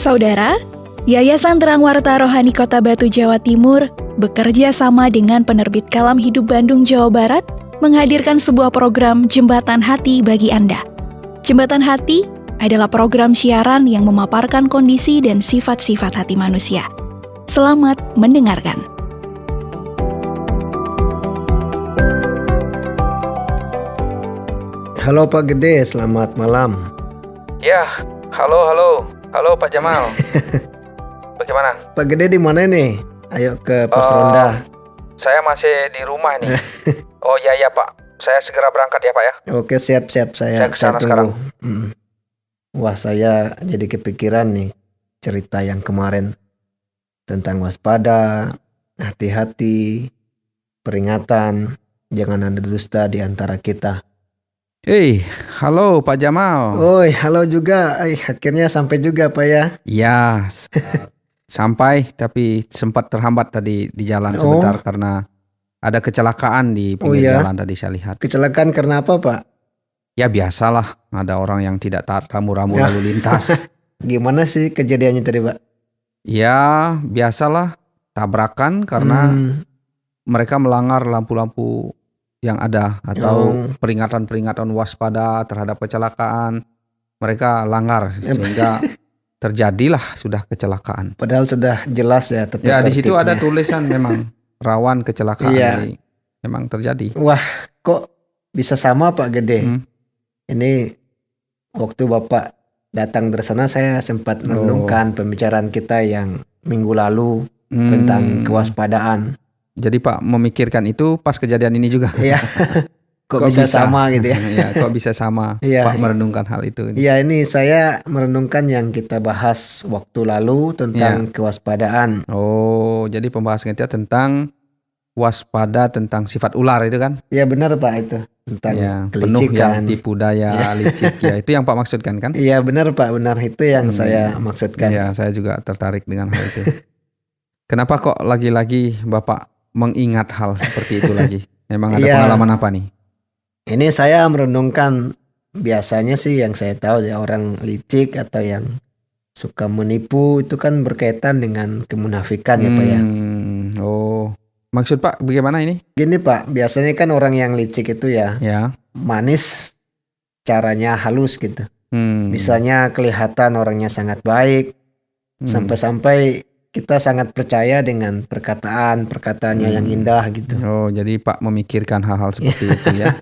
Saudara, Yayasan Terang Warta Rohani Kota Batu, Jawa Timur bekerja sama dengan penerbit Kalam Hidup Bandung, Jawa Barat menghadirkan sebuah program Jembatan Hati bagi Anda. Jembatan Hati adalah program siaran yang memaparkan kondisi dan sifat-sifat hati manusia. Selamat mendengarkan. Halo Pak Gede, selamat malam. Ya, halo Pak Jamal. Bagaimana? Pak Gede di mana nih? Ayo ke pos ronda. Saya masih di rumah nih. Oh iya Pak, saya segera berangkat ya Pak ya. Oke, siap saya kesana tunggu. Wah, saya jadi kepikiran nih cerita yang kemarin tentang waspada, hati-hati, peringatan, jangan ada dusta di antara kita. Halo Pak Jamal. Oi, halo juga. Akhirnya sampai juga Pak ya. Ya, sampai tapi sempat terhambat tadi di jalan sebentar karena ada kecelakaan di pinggir jalan tadi saya lihat. Kecelakaan karena apa Pak? Ya biasalah, ada orang yang tidak taat rambu-rambu lalu lintas. Gimana sih kejadiannya tadi Pak? Ya biasalah, tabrakan karena mereka melanggar lampu-lampu yang ada atau peringatan-peringatan waspada terhadap kecelakaan. Mereka langgar sehingga terjadilah sudah kecelakaan. Padahal sudah jelas ya. Ya di situ ada tulisan memang rawan kecelakaan. Jadi memang terjadi. Wah, kok bisa sama Pak Gede? Ini waktu Bapak datang dari sana saya sempat merenungkan pembicaraan kita yang minggu lalu tentang kewaspadaan. Jadi Pak memikirkan itu pas kejadian ini juga. Iya. Kok bisa sama gitu ya? Ya, kok bisa sama Pak merenungkan hal itu. Iya, ini saya merenungkan yang kita bahas waktu lalu tentang kewaspadaan. Oh, jadi pembahasan kita tentang waspada tentang sifat ular itu kan? Iya benar Pak itu. Tentang penuh kelicikan. yang tipu daya, licik ya. Itu yang Pak maksudkan kan? Iya benar Pak, benar itu yang saya maksudkan. Iya, saya juga tertarik dengan hal itu. Kenapa kok lagi-lagi Bapak mengingat hal seperti itu lagi? Memang ada pengalaman apa nih? Ini saya merenungkan, biasanya sih yang saya tahu ya orang licik atau yang suka menipu itu kan berkaitan dengan kemunafikan ya Pak ya. Oh, maksud Pak bagaimana ini? Gini Pak, biasanya kan orang yang licik itu ya manis, caranya halus gitu. Misalnya kelihatan orangnya sangat baik, sampai-sampai kita sangat percaya dengan perkataannya yang indah gitu. Oh, jadi Pak memikirkan hal-hal seperti itu ya?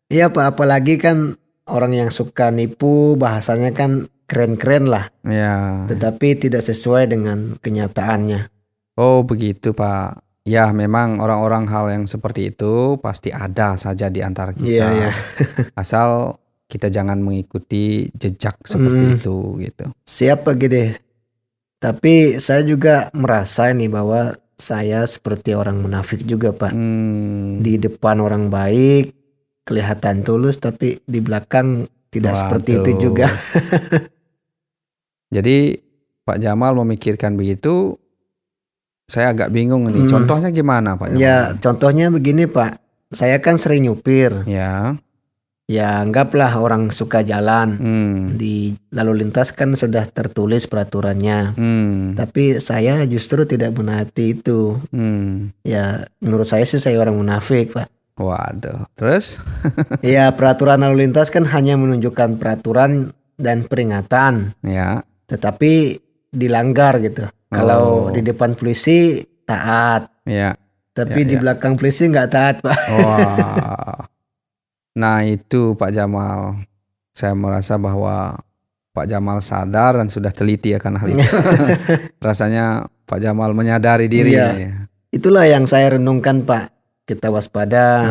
Iya Pak, apalagi kan orang yang suka nipu bahasanya kan keren-keren lah. Ya. Tetapi tidak sesuai dengan kenyataannya. Oh begitu Pak. Ya memang orang-orang hal yang seperti itu pasti ada saja di antara kita. Iya. Asal kita jangan mengikuti jejak seperti itu gitu. Siapa Gede? Tapi saya juga merasa nih bahwa saya seperti orang munafik juga Pak. Di depan orang baik, kelihatan tulus, tapi di belakang tidak seperti itu juga. Jadi Pak Jamal memikirkan begitu, saya agak bingung nih. Contohnya gimana Pak Jamal? Ya contohnya begini Pak, saya kan sering nyupir. Ya anggaplah orang suka jalan di lalu lintas kan sudah tertulis peraturannya. Tapi saya justru tidak menaati itu. Ya menurut saya sih saya orang munafik Pak. Waduh, terus? Ya peraturan lalu lintas kan hanya menunjukkan peraturan dan peringatan. Ya. Tetapi dilanggar gitu. Kalau di depan polisi taat. Ya. Tapi di belakang polisi nggak taat Pak. Wah. Nah itu Pak Jamal, saya merasa bahwa Pak Jamal sadar dan sudah teliti akan hal itu. Rasanya Pak Jamal menyadari diri. Itulah yang saya renungkan Pak. Kita waspada,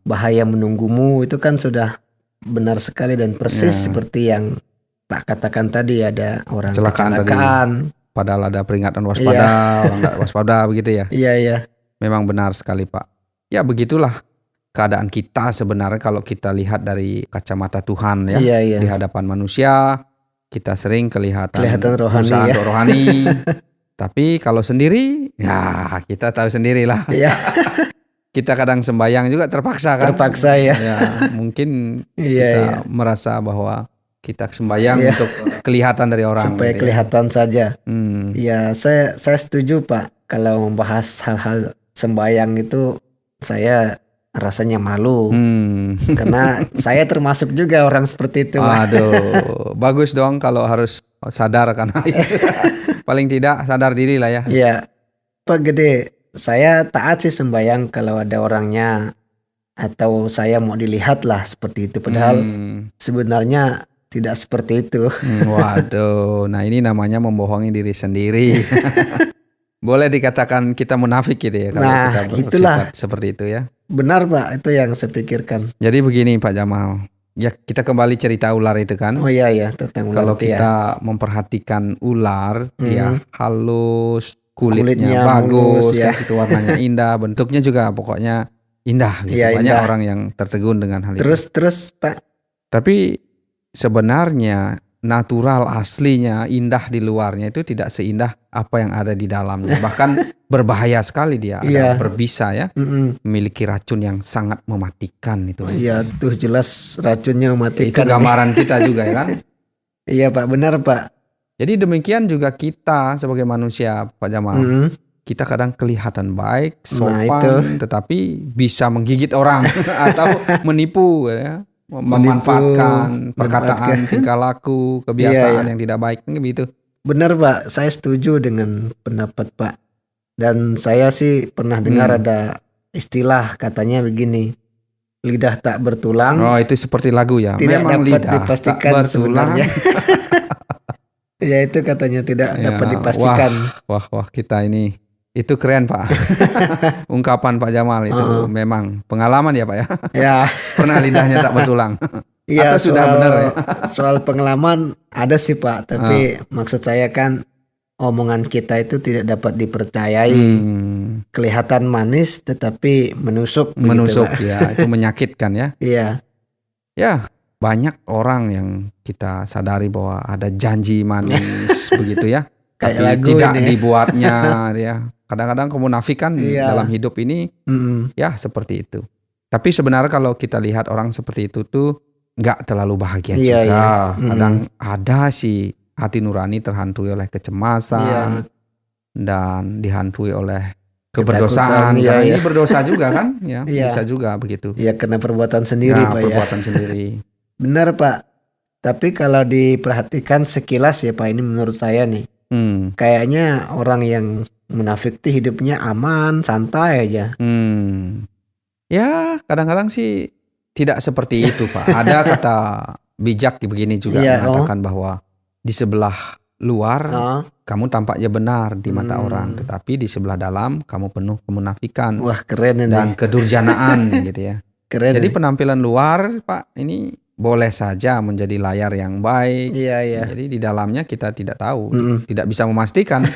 bahaya menunggumu itu kan sudah benar sekali dan persis seperti yang Pak katakan tadi, ada orang kecelakaan. Padahal ada peringatan waspada, orang nggak waspada begitu ya. Iya. Memang benar sekali Pak. Ya begitulah keadaan kita sebenarnya kalau kita lihat dari kacamata Tuhan ya. Di hadapan manusia kita sering kelihatan rohani. Tapi kalau sendiri ya kita tahu sendirilah. Kita kadang sembahyang juga terpaksa kan. Terpaksa ya. Mungkin kita merasa bahwa Kita sembahyang untuk kelihatan dari orang. Supaya gitu kelihatan saja. Ya. Saya setuju Pak. Kalau membahas hal-hal sembahyang itu saya rasanya malu. Karena saya termasuk juga orang seperti itu. Aduh, bagus dong kalau harus sadar karena itu. Paling tidak sadar diri lah ya. Iya. Pak Gede, saya taat sih sembahyang kalau ada orangnya. Atau saya mau dilihat lah seperti itu. Padahal sebenarnya tidak seperti itu. Waduh, nah ini namanya membohongi diri sendiri. Boleh dikatakan kita munafik gitu ya kalau kita bersifat seperti itu ya. Benar Pak, itu yang saya pikirkan. Jadi begini Pak Jamal, ya kita kembali cerita ular itu kan. Oh iya tentang ular. Kalau kita memperhatikan ular, dia halus, kulitnya bagus, mulus, kan, itu warnanya indah, bentuknya juga pokoknya indah gitu. Banyak indah. Orang yang tertegun dengan hal itu. Terus Pak. Tapi sebenarnya natural aslinya indah di luarnya itu tidak seindah apa yang ada di dalamnya. Bahkan berbahaya sekali dia. Ada berbisa ya. Memiliki racun yang sangat mematikan itu. Iya, tuh jelas racunnya mematikan. Itu gambaran kita juga ya kan. Iya Pak, benar Pak. Jadi demikian juga kita sebagai manusia Pak Jamal. Kita kadang kelihatan baik, sopan, tetapi bisa menggigit orang atau menipu ya. Memanfaatkan perkataan, tingkah laku, kebiasaan yang tidak baik begitu. Benar Pak, saya setuju dengan pendapat Pak. Dan saya sih pernah dengar ada istilah katanya begini, lidah tak bertulang. Oh itu seperti lagu ya. Tidak memang dapat lidah dipastikan tak bertulang. Sebenarnya. Ya itu katanya tidak dapat dipastikan. Wah kita ini. Itu keren Pak. Ungkapan Pak Jamal itu memang pengalaman ya Pak ya. Ya. Pernah lidahnya tak bertulang. Iya sudah benar ya. Soal pengalaman ada sih Pak. Tapi maksud saya kan omongan kita itu tidak dapat dipercayai. Kelihatan manis tetapi menusuk. Menusuk begitu, ya. Itu menyakitkan ya. Iya. Ya banyak orang yang kita sadari bahwa ada janji manis begitu ya. Tapi tidak ini dibuatnya ya. Kadang-kadang kemunafikan dalam hidup ini ya seperti itu. Tapi sebenarnya kalau kita lihat orang seperti itu tuh nggak terlalu bahagia juga. Kadang ada sih hati nurani terhantui oleh kecemasan dan dihantui oleh keberdosaan. Karena ini berdosa juga kan, ya bisa juga begitu. Iya karena perbuatan sendiri Pak perbuatan sendiri. Benar Pak. Tapi kalau diperhatikan sekilas ya Pak, ini menurut saya nih. Kayaknya orang yang munafik tuh hidupnya aman, santai aja. Ya kadang-kadang sih tidak seperti itu Pak. Ada kata bijak begini juga mengatakan bahwa di sebelah luar kamu tampaknya benar di mata orang, tetapi di sebelah dalam kamu penuh kemunafikan. Wah keren ini. Dan kedurjanaan gitu ya. Keren. Jadi penampilan luar Pak ini boleh saja menjadi layar yang baik. Iya. Jadi di dalamnya kita tidak tahu, tidak bisa memastikan.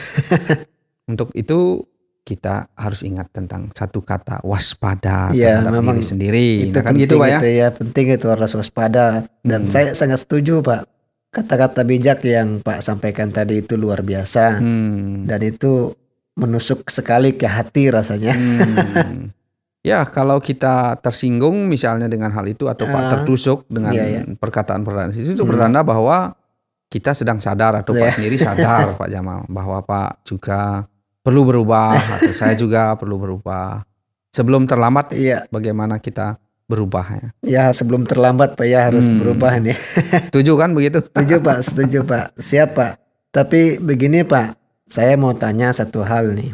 Untuk itu kita harus ingat tentang satu kata waspada terhadap diri sendiri. Itu kan gitu Pak ya. Ya penting itu harus waspada. Dan saya sangat setuju Pak. Kata-kata bijak yang Pak sampaikan tadi itu luar biasa. Dan itu menusuk sekali ke hati rasanya. Ya kalau kita tersinggung misalnya dengan hal itu atau Pak tertusuk dengan perkataan-perkataan itu bertanda bahwa kita sedang sadar atau Pak sendiri sadar Pak Jamal bahwa Pak juga perlu berubah atau saya juga perlu berubah. Sebelum terlambat bagaimana kita berubah ya. Ya sebelum terlambat Pak ya harus berubah nih. Setuju kan begitu? Setuju Pak. Siap Pak. Tapi begini Pak, saya mau tanya satu hal nih.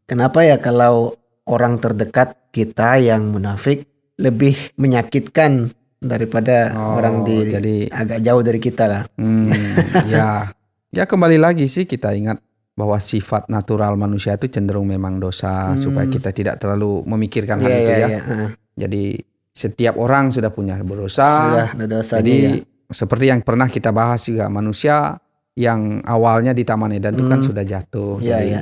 Kenapa ya kalau orang terdekat kita yang munafik lebih menyakitkan daripada orang jadi agak jauh dari kita lah. Ya kembali lagi sih kita ingat bahwa sifat natural manusia itu cenderung memang dosa supaya kita tidak terlalu memikirkan hal itu ya. Jadi setiap orang sudah punya berdosa. Jadi seperti yang pernah kita bahas juga manusia yang awalnya di Taman Eden itu kan sudah jatuh. Jadi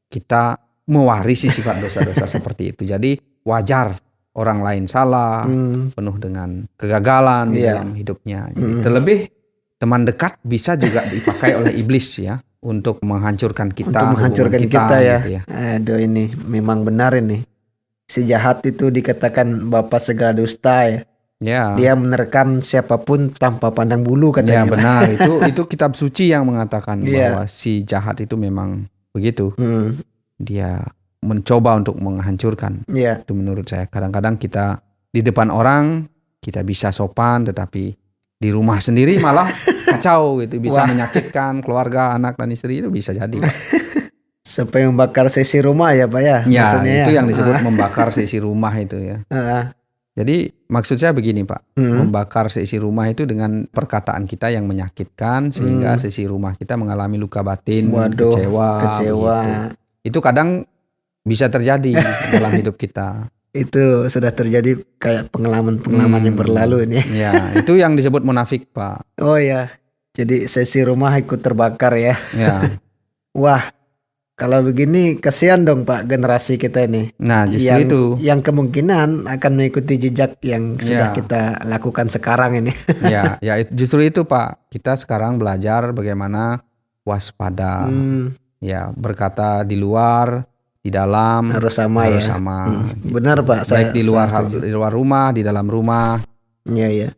kita mewarisi sifat dosa-dosa seperti itu. Jadi wajar orang lain salah, penuh dengan kegagalan di dalam hidupnya. Jadi terlebih teman dekat bisa juga dipakai oleh iblis ya untuk menghancurkan kita, ya. Gitu ya. Aduh ini memang benar ini. Si jahat itu dikatakan bapak segala dusta ya. Ya. Dia menerkam siapapun tanpa pandang bulu katanya. Ya benar, itu kitab suci yang mengatakan bahwa si jahat itu memang begitu. Dia mencoba untuk menghancurkan. Itu menurut saya. Kadang-kadang kita di depan orang kita bisa sopan, tetapi di rumah sendiri malah kacau gitu, bisa menyakitkan keluarga, anak dan istri, itu bisa jadi. Sampai membakar seisi rumah ya Pak ya? Ya, itu yang disebut membakar seisi rumah itu ya. Jadi maksud saya begini Pak, membakar seisi rumah itu dengan perkataan kita yang menyakitkan sehingga seisi rumah kita mengalami luka batin, kecewa. Itu kadang bisa terjadi dalam hidup kita. Itu sudah terjadi kayak pengalaman yang berlalu ini. Ya, itu yang disebut munafik Pak. Oh ya, jadi seisi rumah ikut terbakar ya. Ya. Wah, kalau begini kasihan dong Pak generasi kita ini. Nah justru itu. Yang kemungkinan akan mengikuti jejak yang sudah kita lakukan sekarang ini. Ya justru itu Pak. Kita sekarang belajar bagaimana waspada. Ya, berkata di luar, di dalam harus sama. Benar Pak. Baik di luar rumah, di dalam rumah. Iya.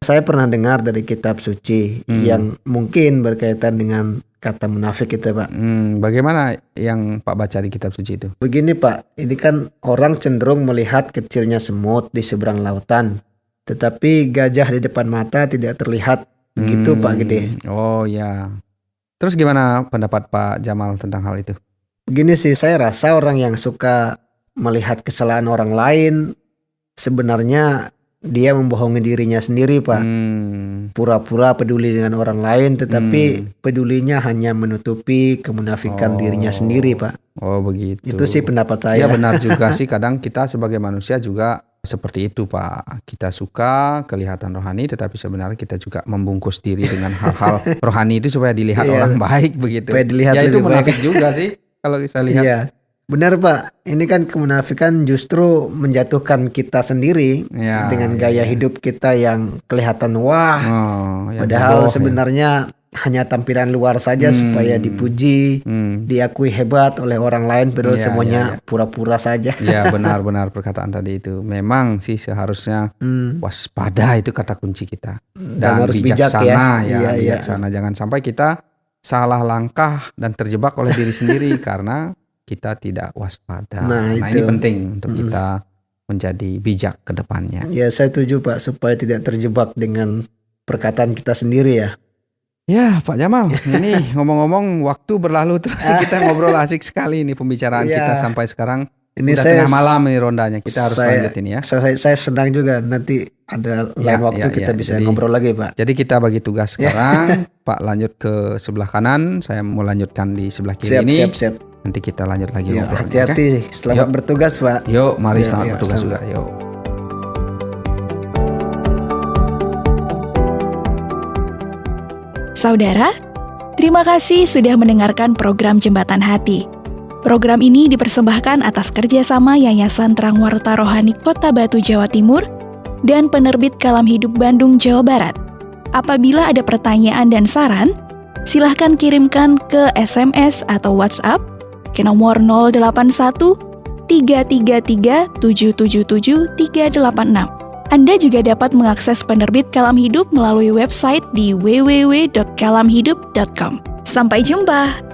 Saya pernah dengar dari kitab suci yang mungkin berkaitan dengan kata munafik itu Pak. Bagaimana yang Pak baca di kitab suci itu? Begini Pak, ini kan orang cenderung melihat kecilnya semut di seberang lautan, tetapi gajah di depan mata tidak terlihat. Begitu Pak Gede. Oh ya. Terus gimana pendapat Pak Jamal tentang hal itu? Begini sih, saya rasa orang yang suka melihat kesalahan orang lain sebenarnya dia membohongi dirinya sendiri Pak. Pura-pura peduli dengan orang lain, tetapi pedulinya hanya menutupi kemunafikan dirinya sendiri Pak. Oh begitu. Itu sih pendapat saya. Ya benar juga sih, kadang kita sebagai manusia juga seperti itu Pak. Kita suka kelihatan rohani, tetapi sebenarnya kita juga membungkus diri dengan hal-hal rohani itu supaya dilihat orang baik begitu. Ya itu munafik juga sih kalau kita lihat. Iya. Benar Pak, ini kan kemunafikan justru menjatuhkan kita sendiri dengan gaya hidup kita yang kelihatan padahal sebenarnya hanya tampilan luar saja supaya dipuji, diakui hebat oleh orang lain, padahal semuanya pura-pura saja. Ya benar-benar perkataan tadi itu. Memang sih seharusnya waspada itu kata kunci kita. Dan harus bijaksana bijaksana. Jangan sampai kita salah langkah dan terjebak oleh diri sendiri karena kita tidak waspada. Nah ini penting untuk kita menjadi bijak ke depannya. Ya saya setuju Pak, supaya tidak terjebak dengan perkataan kita sendiri ya. Ya Pak Jamal, ini ngomong-ngomong waktu berlalu terus kita ngobrol asik sekali ini pembicaraan kita sampai sekarang. Ini udah tengah malam nih rondanya, kita harus lanjutin ya. Saya senang juga, nanti ada lain waktu kita bisa ngobrol lagi Pak. Jadi kita bagi tugas sekarang, Pak lanjut ke sebelah kanan, saya mau lanjutkan di sebelah kiri ini. Siap. Nanti kita lanjut lagi ngobrol. Hati-hati, selamat bertugas Pak. Yuk, mari selamat bertugas juga. Yuk. Saudara, terima kasih sudah mendengarkan program Jembatan Hati. Program ini dipersembahkan atas kerjasama Yayasan Terang Warta Rohani Kota Batu, Jawa Timur, dan Penerbit Kalam Hidup Bandung, Jawa Barat. Apabila ada pertanyaan dan saran, silahkan kirimkan ke SMS atau WhatsApp ke nomor 081 333 777 386. Anda juga dapat mengakses Penerbit Kalam Hidup melalui website di www.kalamhidup.com. Sampai jumpa!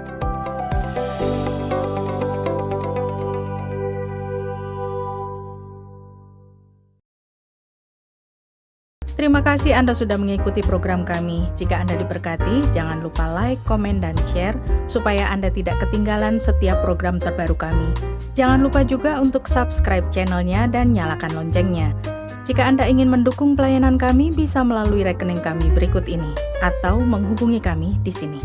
Terima kasih Anda sudah mengikuti program kami. Jika Anda diberkati, jangan lupa like, komen, dan share supaya Anda tidak ketinggalan setiap program terbaru kami. Jangan lupa juga untuk subscribe channelnya dan nyalakan loncengnya. Jika Anda ingin mendukung pelayanan kami, bisa melalui rekening kami berikut ini atau menghubungi kami di sini.